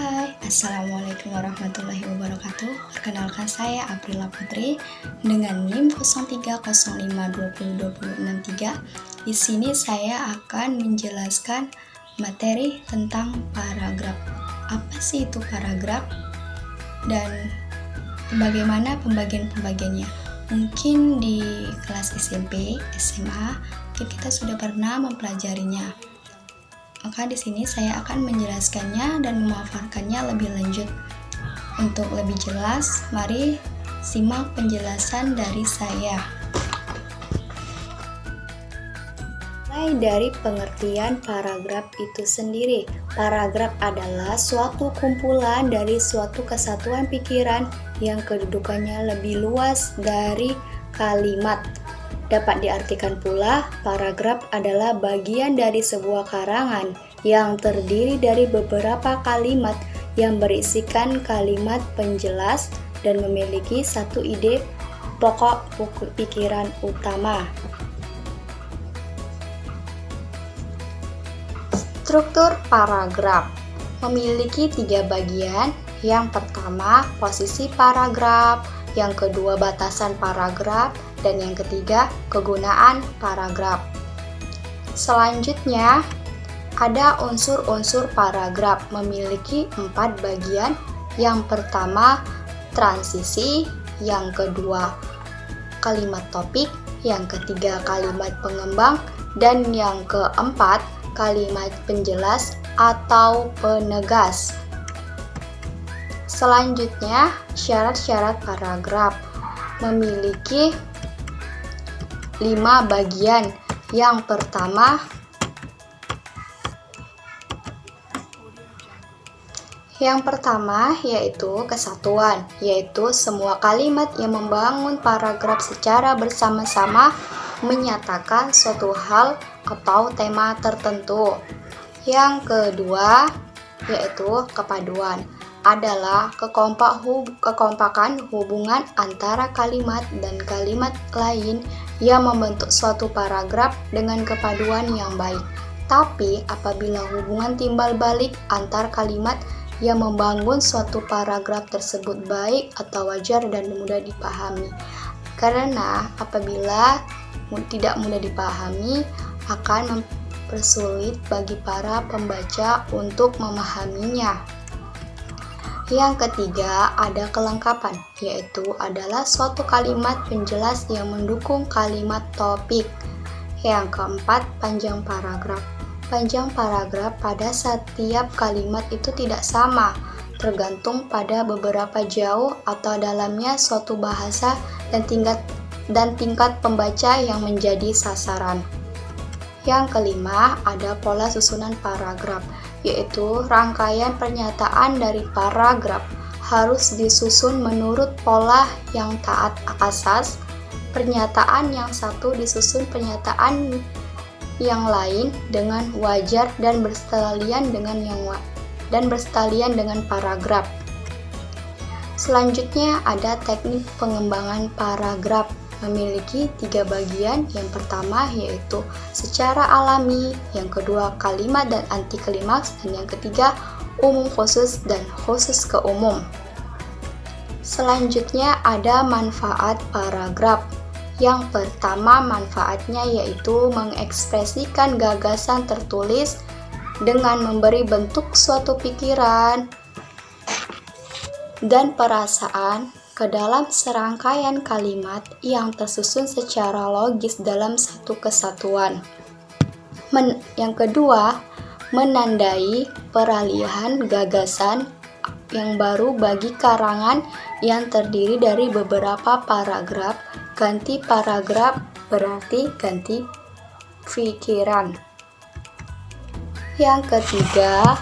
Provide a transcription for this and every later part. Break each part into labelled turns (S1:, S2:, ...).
S1: Hai, Assalamualaikum warahmatullahi wabarakatuh. Perkenalkan saya Aprila Putri dengan NIM 0305202063. Di sini saya akan menjelaskan materi tentang paragraf. Apa sih itu paragraf? Dan bagaimana pembagian-pembagiannya? Mungkin di kelas SMP, SMA, mungkin kita sudah pernah mempelajarinya. Maka di sini saya akan menjelaskannya dan memaparkannya lebih lanjut. Untuk lebih jelas, mari simak penjelasan dari saya. Mulai dari pengertian paragraf itu sendiri. Paragraf adalah suatu kumpulan dari suatu kesatuan pikiran yang kedudukannya lebih luas dari kalimat. Dapat diartikan pula, paragraf adalah bagian dari sebuah karangan yang terdiri dari beberapa kalimat yang berisikan kalimat penjelas dan memiliki satu ide pokok pikiran utama. Struktur paragraf memiliki 3 bagian. Yang pertama, posisi paragraf, yang kedua, batasan paragraf, dan yang ketiga, kegunaan paragraf. Selanjutnya, ada unsur-unsur paragraf memiliki 4 bagian. Yang pertama, transisi, yang kedua, kalimat topik, yang ketiga, kalimat pengembang, dan yang keempat, kalimat penjelas atau penegas. Selanjutnya, syarat-syarat paragraf memiliki 5 bagian. Yang pertama yaitu kesatuan, yaitu semua kalimat yang membangun paragraf secara bersama-sama menyatakan suatu hal atau tema tertentu. Yang kedua yaitu kepaduan, adalah kekompakan hubungan antara kalimat dan kalimat lain yang membentuk suatu paragraf dengan kepaduan yang baik. Tapi apabila hubungan timbal balik antar kalimat yang membangun suatu paragraf tersebut baik atau wajar dan mudah dipahami. Karena apabila tidak mudah dipahami akan mempersulit bagi para pembaca untuk memahaminya. Yang ketiga, ada kelengkapan, yaitu adalah suatu kalimat penjelas yang mendukung kalimat topik. Yang keempat, panjang paragraf. Panjang paragraf pada setiap kalimat itu tidak sama, tergantung pada beberapa jauh atau dalamnya suatu bahasa dan tingkat pembaca yang menjadi sasaran. Yang kelima, ada pola susunan paragraf, yaitu rangkaian pernyataan dari paragraf harus disusun menurut pola yang taat asas. Pernyataan yang satu disusun pernyataan yang lain dengan wajar dan berselian dengan paragraf. Selanjutnya ada teknik pengembangan paragraf, memiliki 3 bagian. Yang pertama yaitu secara alami, yang kedua kalimat dan anti klimaks, dan yang ketiga umum khusus dan khusus ke umum. Selanjutnya ada manfaat paragraf. Yang pertama manfaatnya yaitu mengekspresikan gagasan tertulis dengan memberi bentuk suatu pikiran dan perasaan ke dalam serangkaian kalimat yang tersusun secara logis dalam satu kesatuan. Yang kedua, menandai peralihan gagasan yang baru bagi karangan yang terdiri dari beberapa paragraf. Ganti paragraf berarti ganti pikiran. Yang ketiga,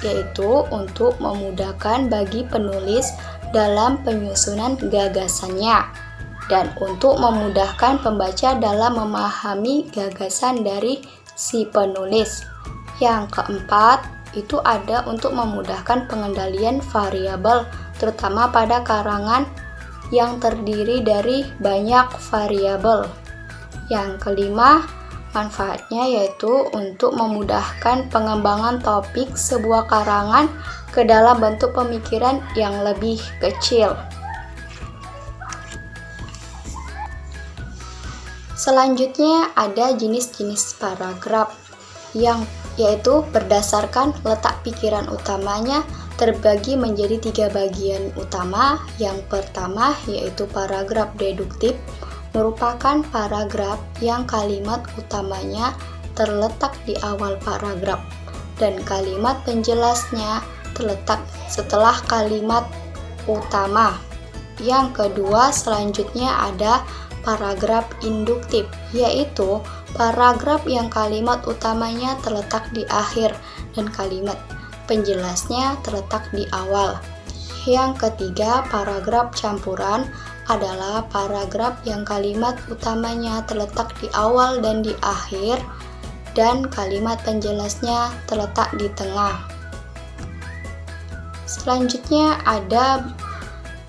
S1: yaitu untuk memudahkan bagi penulis dalam penyusunan gagasannya dan untuk memudahkan pembaca dalam memahami gagasan dari si penulis. Yang keempat, itu ada untuk memudahkan pengendalian variabel, terutama pada karangan yang terdiri dari banyak variabel. Yang kelima, Manfaatnya yaitu untuk memudahkan pengembangan topik sebuah karangan ke dalam bentuk pemikiran yang lebih kecil. Selanjutnya ada jenis-jenis paragraf yang yaitu berdasarkan letak pikiran utamanya terbagi menjadi 3 bagian utama. Yang pertama yaitu paragraf deduktif, merupakan paragraf yang kalimat utamanya terletak di awal paragraf dan kalimat penjelasnya terletak setelah kalimat utama. Yang kedua selanjutnya ada paragraf induktif, yaitu paragraf yang kalimat utamanya terletak di akhir dan kalimat penjelasnya terletak di awal. Yang ketiga, paragraf campuran adalah paragraf yang kalimat utamanya terletak di awal dan di akhir dan kalimat penjelasnya terletak di tengah. Selanjutnya ada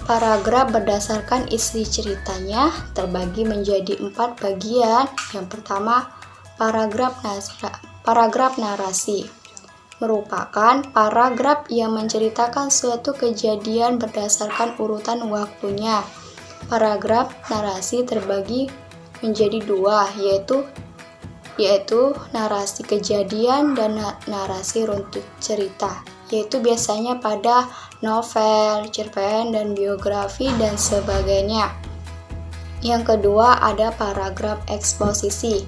S1: paragraf berdasarkan isi ceritanya terbagi menjadi 4 bagian. Yang pertama, paragraf narasi merupakan paragraf yang menceritakan suatu kejadian berdasarkan urutan waktunya. Paragraf narasi terbagi menjadi 2, yaitu narasi kejadian dan narasi runtut cerita, yaitu biasanya pada novel, cerpen, dan biografi dan sebagainya. Yang kedua ada paragraf eksposisi,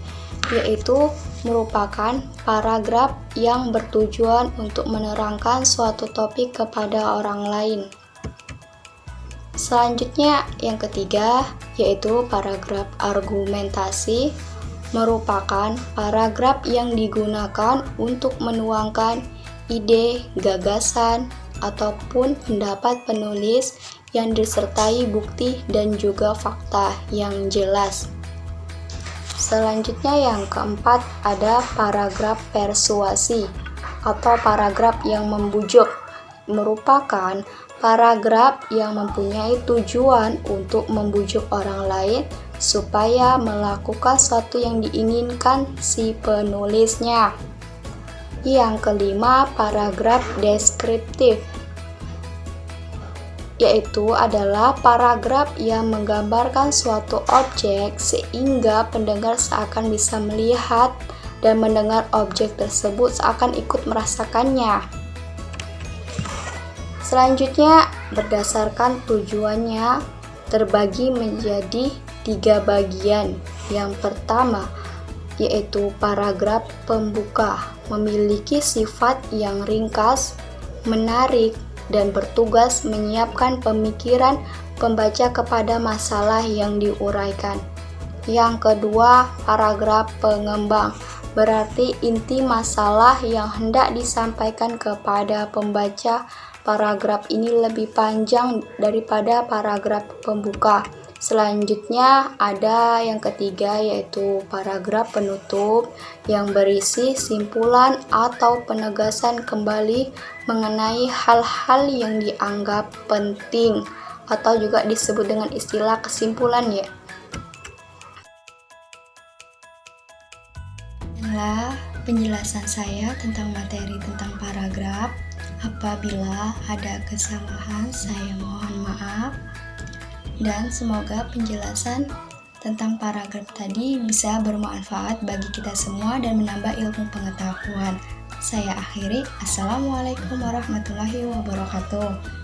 S1: yaitu merupakan paragraf yang bertujuan untuk menerangkan suatu topik kepada orang lain. Selanjutnya yang ketiga yaitu paragraf argumentasi, merupakan paragraf yang digunakan untuk menuangkan ide, gagasan, ataupun pendapat penulis yang disertai bukti dan juga fakta yang jelas. Selanjutnya yang keempat ada paragraf persuasi atau paragraf yang membujuk, merupakan paragraf yang mempunyai tujuan untuk membujuk orang lain supaya melakukan sesuatu yang diinginkan si penulisnya. Yang kelima, paragraf deskriptif, yaitu adalah paragraf yang menggambarkan suatu objek sehingga pendengar seakan bisa melihat dan mendengar objek tersebut seakan ikut merasakannya. Selanjutnya, berdasarkan tujuannya terbagi menjadi 3 bagian. Yang pertama, yaitu paragraf pembuka, memiliki sifat yang ringkas, menarik, dan bertugas menyiapkan pemikiran pembaca kepada masalah yang diuraikan. Yang kedua, paragraf pengembang, berarti inti masalah yang hendak disampaikan kepada pembaca. Paragraf ini lebih panjang daripada paragraf pembuka. Selanjutnya ada yang ketiga yaitu paragraf penutup yang berisi simpulan atau penegasan kembali mengenai hal-hal yang dianggap penting atau juga disebut dengan istilah kesimpulan ya. Inilah penjelasan saya tentang materi tentang paragraf. Apabila ada kesalahan saya mohon maaf. Dan semoga penjelasan tentang paragraf tadi bisa bermanfaat bagi kita semua dan menambah ilmu pengetahuan. Saya akhiri. Assalamualaikum warahmatullahi wabarakatuh.